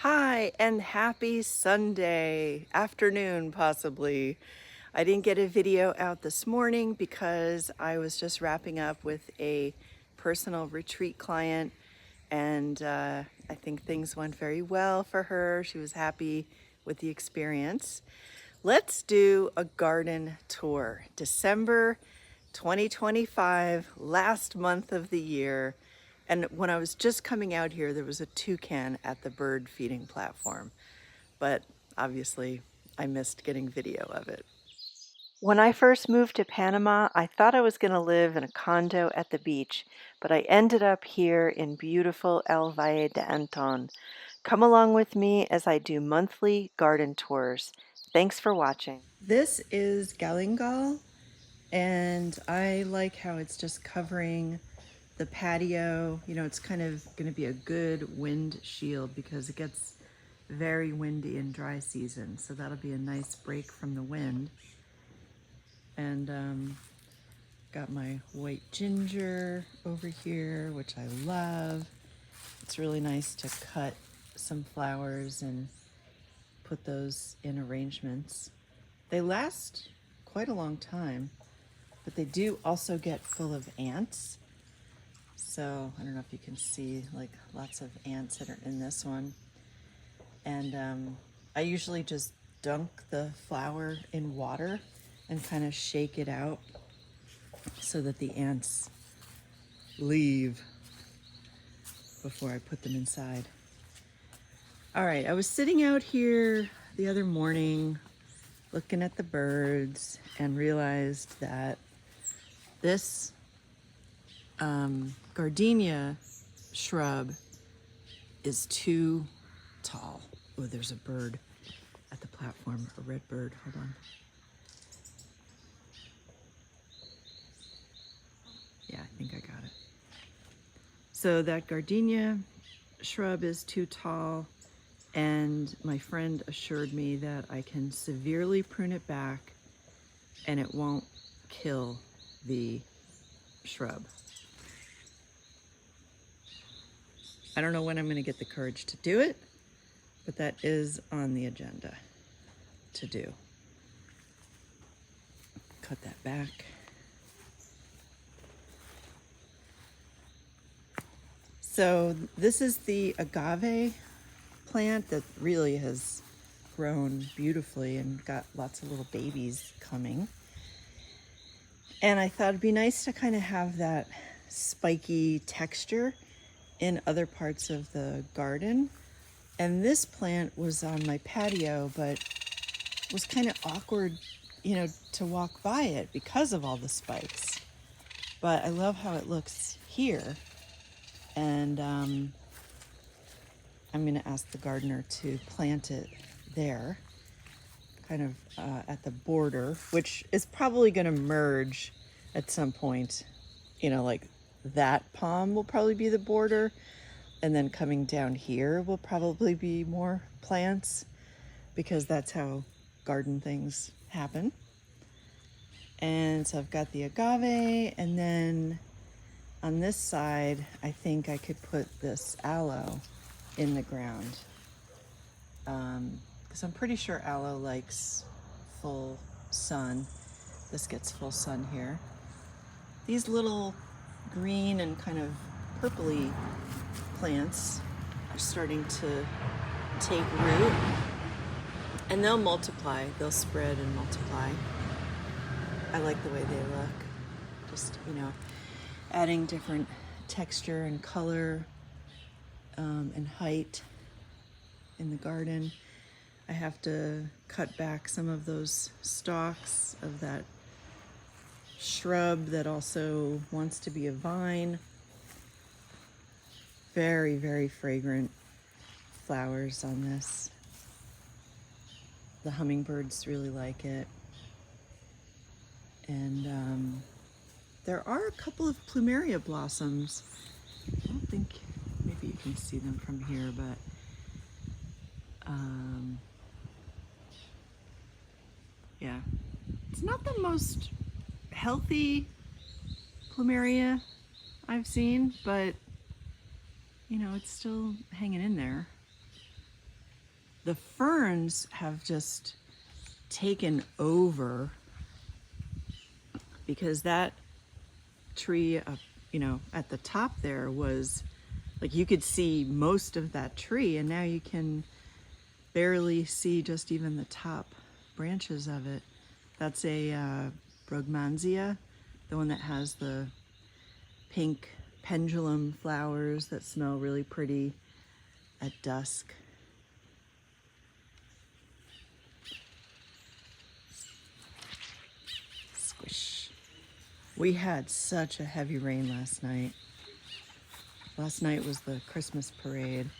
Hi, and happy Sunday afternoon, possibly. I didn't get a video out this morning because I was just wrapping up with a personal retreat client, and I think things went very well for her. She was happy with the experience. Let's do a garden tour. December 2025, last month of the year. And when I was just coming out here, there was a toucan at the bird feeding platform. But obviously, I missed getting video of it. When I first moved to Panama, I thought I was going to live in a condo at the beach, but I ended up here in beautiful El Valle de Anton. Come along with me as I do monthly garden tours. Thanks for watching. This is Galingal, and I like how it's just covering the patio. You know, it's kind of going to be a good wind shield because it gets very windy in dry season. So that'll be a nice break from the wind. And got my white ginger over here, which I love. It's really nice to cut some flowers and put those in arrangements. They last quite a long time, but they do also get full of ants. So I don't know if you can see like lots of ants that are in this one. And I usually just dunk the flower in water and kind of shake it out so that the ants leave before I put them inside. All right, I was sitting out here the other morning looking at the birds and realized that this gardenia shrub is too tall. Oh, there's a bird at the platform, a red bird. Hold on. Yeah, I think I got it. So that gardenia shrub is too tall, and my friend assured me that I can severely prune it back and it won't kill the shrub. I don't know when I'm going to get the courage to do it, but that is on the agenda to do. Cut that back. So this is the agave plant that really has grown beautifully and got lots of little babies coming. And I thought it'd be nice to kind of have that spiky texture in other parts of the garden. And this plant was on my patio, but was kind of awkward, you know, to walk by it because of all the spikes. But I love how it looks here. And I'm going to ask the gardener to plant it there, kind of at the border, which is probably going to merge at some point. You know, like that palm will probably be the border, and then coming down here will probably be more plants, because that's how garden things happen. And so I've got the agave, and then on this side, I think I could put this aloe in the ground, because I'm pretty sure aloe likes full sun. This gets full sun here. These little green and kind of purpley plants are starting to take root, and they'll multiply. They'll spread and multiply. I like the way they look. Just, you know, adding different texture and color and height in the garden. I have to cut back some of those stalks of that shrub that also wants to be a vine. Very, very fragrant flowers on this. The hummingbirds really like it. And there are a couple of plumeria blossoms. I don't think, maybe you can see them from here, but yeah, it's not the most healthy plumeria I've seen, but you know, it's still hanging in there. the ferns have just taken over, because that tree up, at the top there was like, you could see most of that tree, and now you can barely see just even the top branches of it. That's a brugmansia, the one that has the pink pendulum flowers that smell really pretty at dusk. Squish. We had such a heavy rain last night. Last night was the Christmas parade,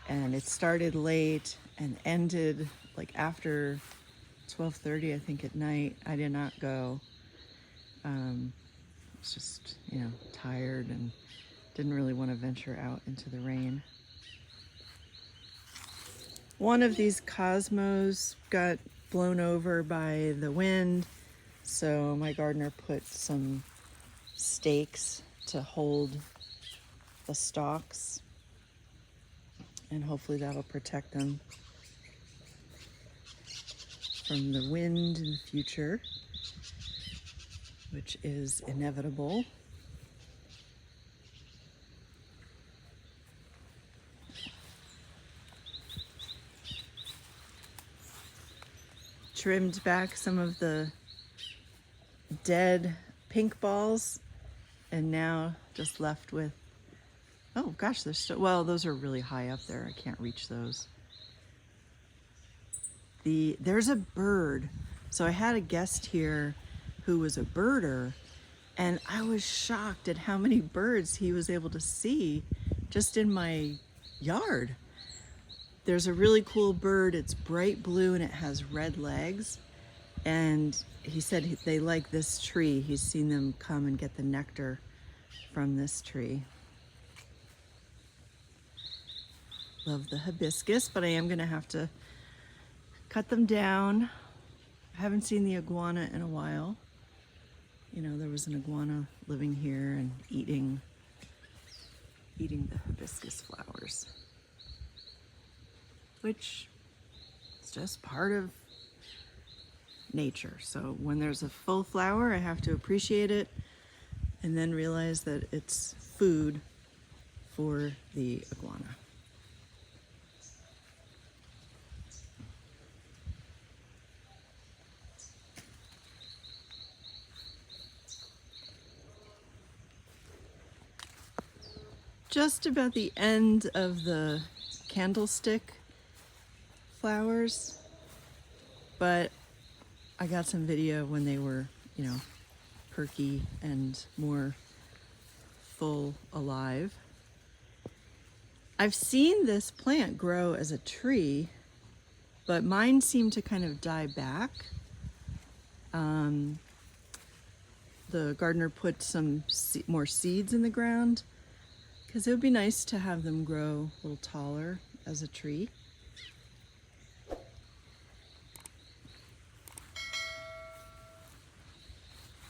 and it started late and ended like after 12:30, I think, at night. I did not go. I was just, tired and didn't really want to venture out into the rain. One of these cosmos got blown over by the wind, so my gardener put some stakes to hold the stalks, and hopefully that'll protect them from the wind in the future, which is inevitable. Trimmed back some of the dead pink balls, and now just left with, oh gosh, there's still, well, those are really high up there. I can't reach those. There's a bird. So I had a guest here who was a birder, and I was shocked at how many birds he was able to see just in my yard. There's a really cool bird. It's bright blue and it has red legs. And he said they like this tree. He's seen them come and get the nectar from this tree. Love the hibiscus, but I am gonna have to cut them down. I haven't seen the iguana in a while. There was an iguana living here and eating the hibiscus flowers, which is just part of nature. So when there's a full flower, I have to appreciate it and then realize that it's food for the iguana. Just about the end of the candlestick flowers, but I got some video when they were, perky and more full alive. I've seen this plant grow as a tree, but mine seemed to kind of die back. The gardener put some more seeds in the ground, because it would be nice to have them grow a little taller as a tree.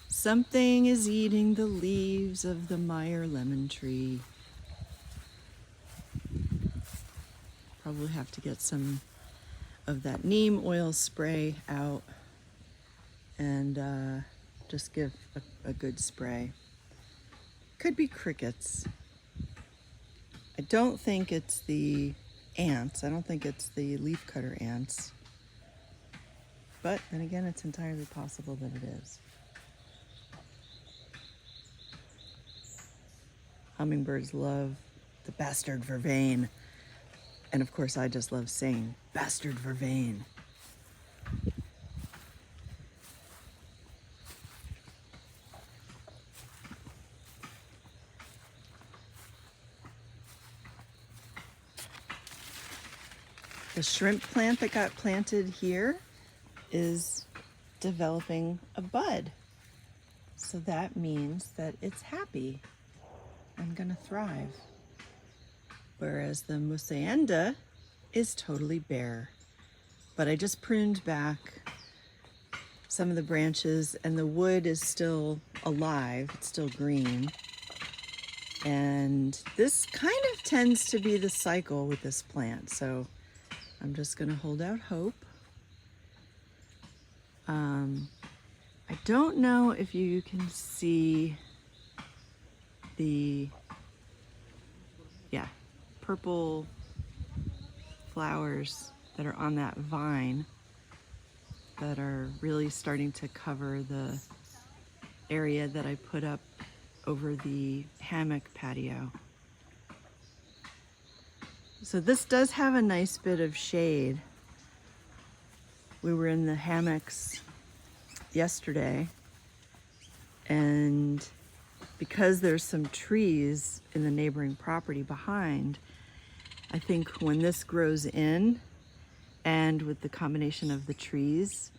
Something is eating the leaves of the Meyer lemon tree. Probably have to get some of that neem oil spray out and just give a good spray. Could be crickets. I don't think it's the ants. I don't think it's the leafcutter ants. But then again, it's entirely possible that it is. Hummingbirds love the bastard vervain. And of course, I just love saying bastard vervain. The shrimp plant that got planted here is developing a bud. So that means that it's happy and gonna thrive. Whereas the mussaenda is totally bare. But I just pruned back some of the branches, and the wood is still alive, it's still green. And this kind of tends to be the cycle with this plant. So I'm just gonna hold out hope. I don't know if you can see the, yeah, purple flowers that are on that vine that are really starting to cover the area that I put up over the hammock patio. So this does have a nice bit of shade. We were in the hammocks yesterday, and because there's some trees in the neighboring property behind, I think when this grows in and with the combination of the trees,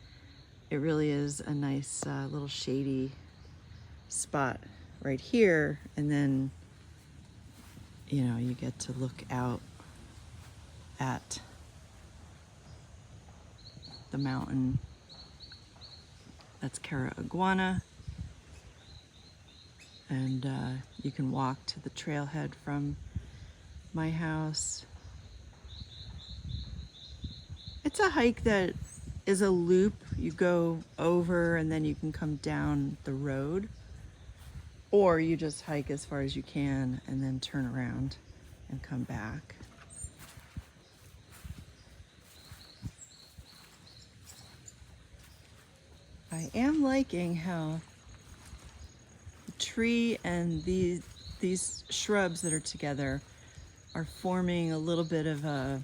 it really is a nice little shady spot right here. And then, you know, you get to look out at the mountain. That's 𝐓𝐫𝐸𝐽, and you can walk to the trailhead from my house. It's a hike that is a loop. You go over and then you can come down the road, or you just hike as far as you can and then turn around and come back. I am liking how the tree and these shrubs that are together are forming a little bit of a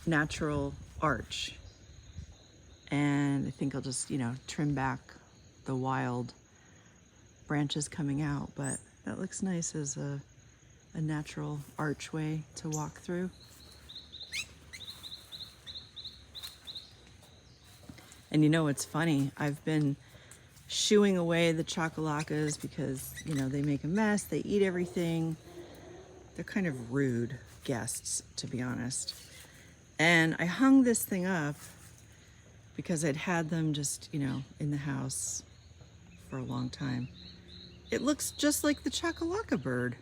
natural arch. And I think I'll just, you know, trim back the wild branches coming out, but that looks nice as a natural archway to walk through. And you know what's funny? I've been shooing away the 𝐓𝐫𝐸𝐽 because, you know, they make a mess, they eat everything. They're kind of rude guests, to be honest. And I hung this thing up because I'd had them just, you know, in the house for a long time. It looks just like the 𝐓𝐫𝐸𝐽 bird.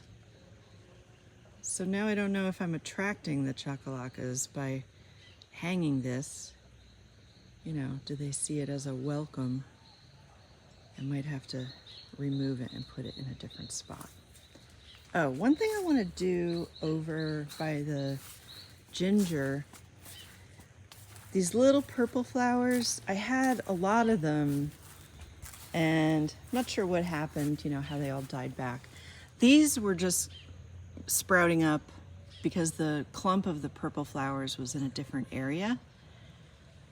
So now I don't know if I'm attracting the 𝐓𝐫𝐸𝐽s by hanging this. You know, do they see it as a welcome? I might have to remove it and put it in a different spot. Oh, one thing I want to do over by the ginger, these little purple flowers, I had a lot of them and I'm not sure what happened, you know, how they all died back. These were just sprouting up because the clump of the purple flowers was in a different area.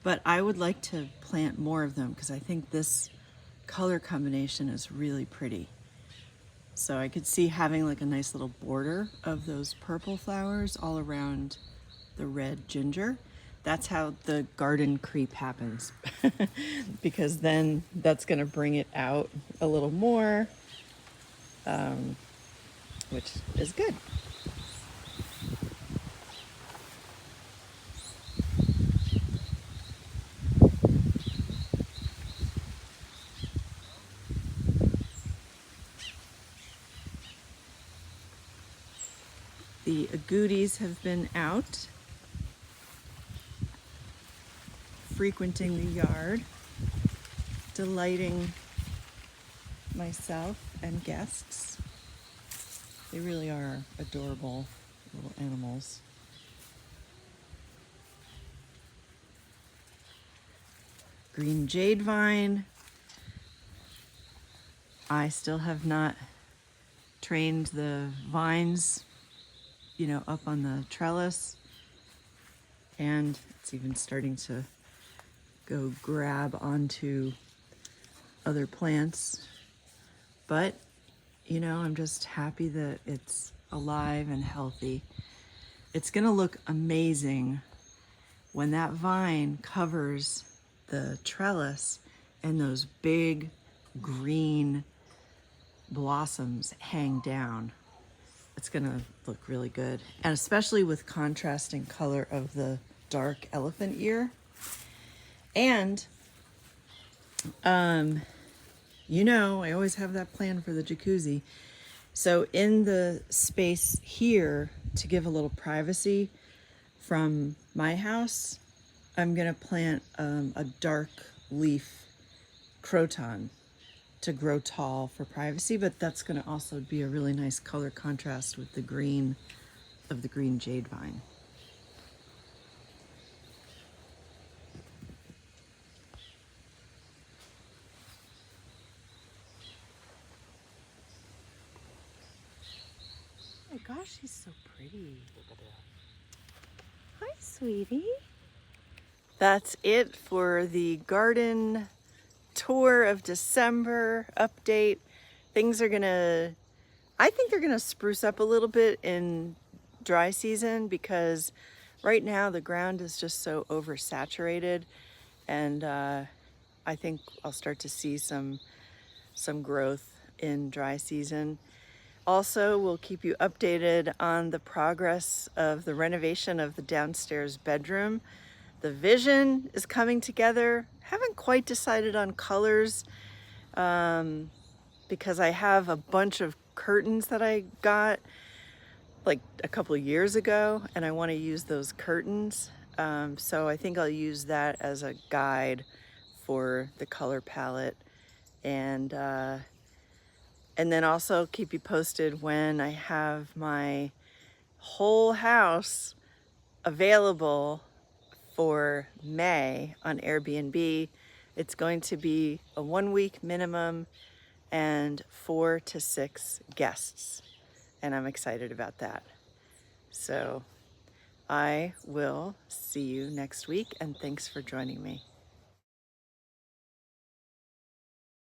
But I would like to plant more of them because I think this color combination is really pretty. So I could see having like a nice little border of those purple flowers all around the red ginger. That's how the garden creep happens because then that's gonna bring it out a little more, which is good. The agoutis have been out, frequenting the yard, delighting myself and guests. They really are adorable little animals. Green jade vine. I still have not trained the vines, you know, up on the trellis, and it's even starting to go grab onto other plants. But, you know, I'm just happy that it's alive and healthy. It's gonna look amazing when that vine covers the trellis and those big green blossoms hang down. It's gonna look really good, and especially with contrasting color of the dark elephant ear. And you know, I always have that plan for the jacuzzi. So in the space here, to give a little privacy, from my house, I'm gonna plant a dark leaf croton to grow tall for privacy, but that's gonna also be a really nice color contrast with the green of the green jade vine. Oh my gosh, she's so pretty. Hi, sweetie. That's it for the garden tour of December update. Things are gonna, I think they're gonna spruce up a little bit in dry season because right now the ground is just so oversaturated, and I think I'll start to see some growth in dry season. Also, we'll keep you updated on the progress of the renovation of the downstairs bedroom. The vision is coming together. Haven't quite decided on colors because I have a bunch of curtains that I got like a couple of years ago, and I want to use those curtains. So I think I'll use that as a guide for the color palette, and then also keep you posted when I have my whole house available for May on Airbnb. It's going to be a 1 week minimum and 4 to 6 guests, and I'm excited about that. So I will see you next week, and thanks for joining me.